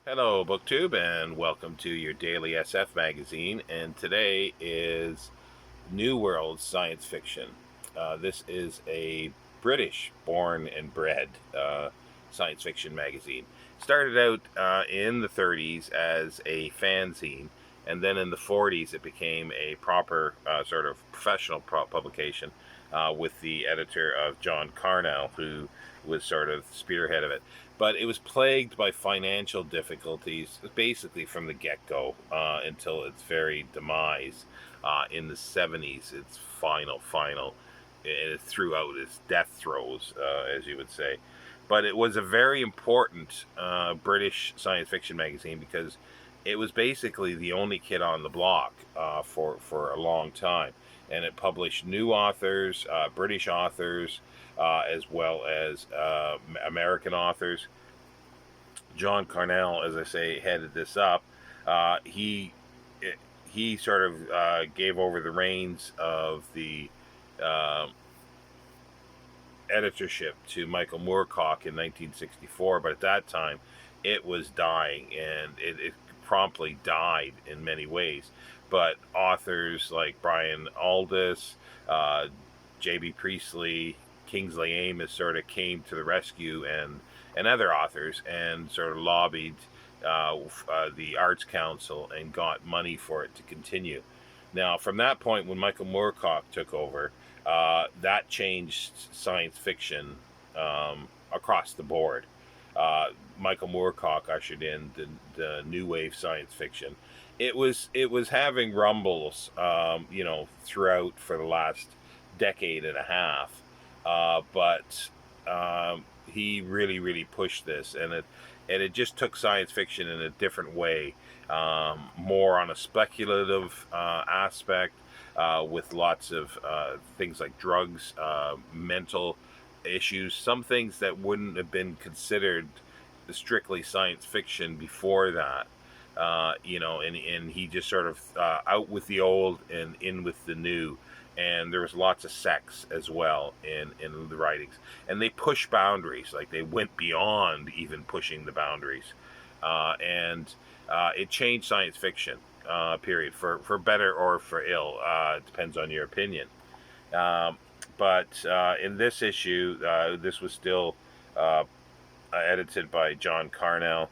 Hello, BookTube, and welcome to your daily SF magazine. And today is New World Science Fiction. This is a British born and bred science fiction magazine. Started out in the 30s as a fanzine, and then in the 40s it became a proper sort of professional publication with the editor of John Carnell, who was sort of spearhead of it. But it was plagued by financial difficulties basically from the get-go until its very demise in the 70s. Its final, throughout its death throes, as you would say. But it was a very important British science fiction magazine because it was basically the only kid on the block for a long time. And it published new authors, British authors, as well as American authors. John Carnell, as I say, headed this up. Uh, he he sort of gave over the reins of the uh, editorship to Michael Moorcock in 1964, but at that time it was dying, and it promptly died in many ways. But authors like Brian Aldiss, J.B. Priestley, Kingsley Amis sort of came to the rescue, and other authors, and sort of lobbied the Arts Council and got money for it to continue. Now, from that point, when Michael Moorcock took over, that changed science fiction across the board. Michael Moorcock ushered in the new wave science fiction. It was having rumbles, throughout for the last decade and a half, but he really pushed this, and it just took science fiction in a different way, more on a speculative aspect, with lots of things like drugs, mental issues, some things that wouldn't have been considered strictly science fiction before that. And he just sort of out with the old and in with the new. And there was lots of sex as well in the writings. And they pushed boundaries, like they went beyond even pushing the boundaries. And it changed science fiction, period, for better or for ill. It depends on your opinion. But in this issue, this was still edited by John Carnell.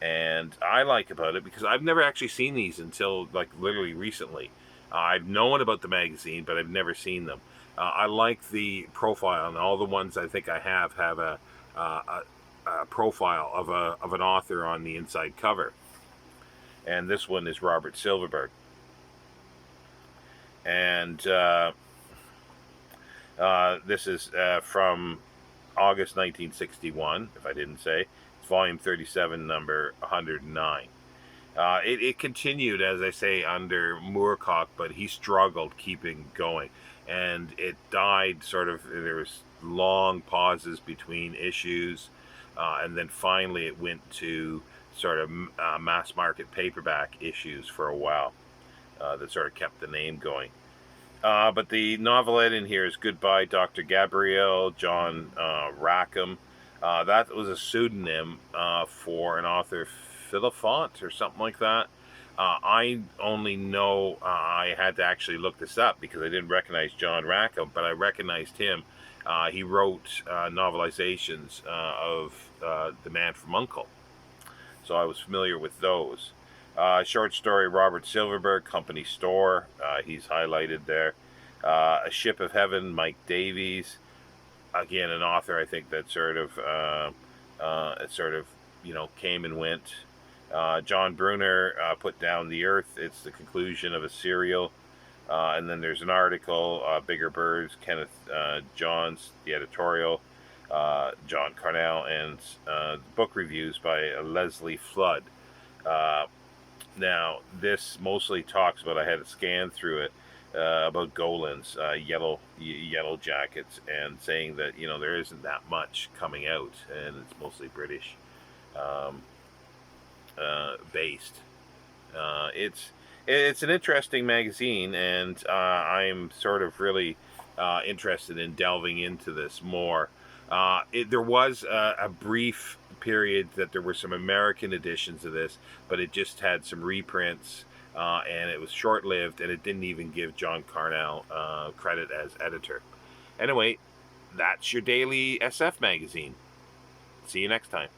And I like about it because I've never actually seen these until like literally recently. I've known about the magazine, but I've never seen them. I like the profile, and all the ones I think I have a profile of an author on the inside cover. And this one is Robert Silverberg. And this is from August 1961, if I didn't say. It's volume 37, number 109. It continued, as I say, under Moorcock, but he struggled keeping going. And it died sort of, there was long pauses between issues, and then finally it went to sort of mass market paperback issues for a while, that sort of kept the name going. But the novelette in here is Goodbye, Dr. Gabrielle, John Rackham. That was a pseudonym for an author, Philippont, or something like that. I only know, I had to actually look this up because I didn't recognize John Rackham, but I recognized him. He wrote novelizations of The Man from U.N.C.L.E., so I was familiar with those. Short story, Robert Silverberg, Company Store. He's highlighted there. A Ship of Heaven, Mike Davies. Again, an author I think that sort of came and went. John Brunner, Put Down the Earth. It's the conclusion of a serial. And then there's an article, Bigger Birds, Kenneth Johns, the editorial, John Carnell, and book reviews by Leslie Flood. Now, this mostly talks about, I had to scan through it, about Golan's yellow jackets, and saying that there isn't that much coming out, and it's mostly British based. It's an interesting magazine, and I'm sort of really interested in delving into this more. There was a brief period that there were some American editions of this, but it just had some reprints, and it was short-lived, and it didn't even give John Carnell credit as editor. Anyway, that's your daily SF magazine. See you next time.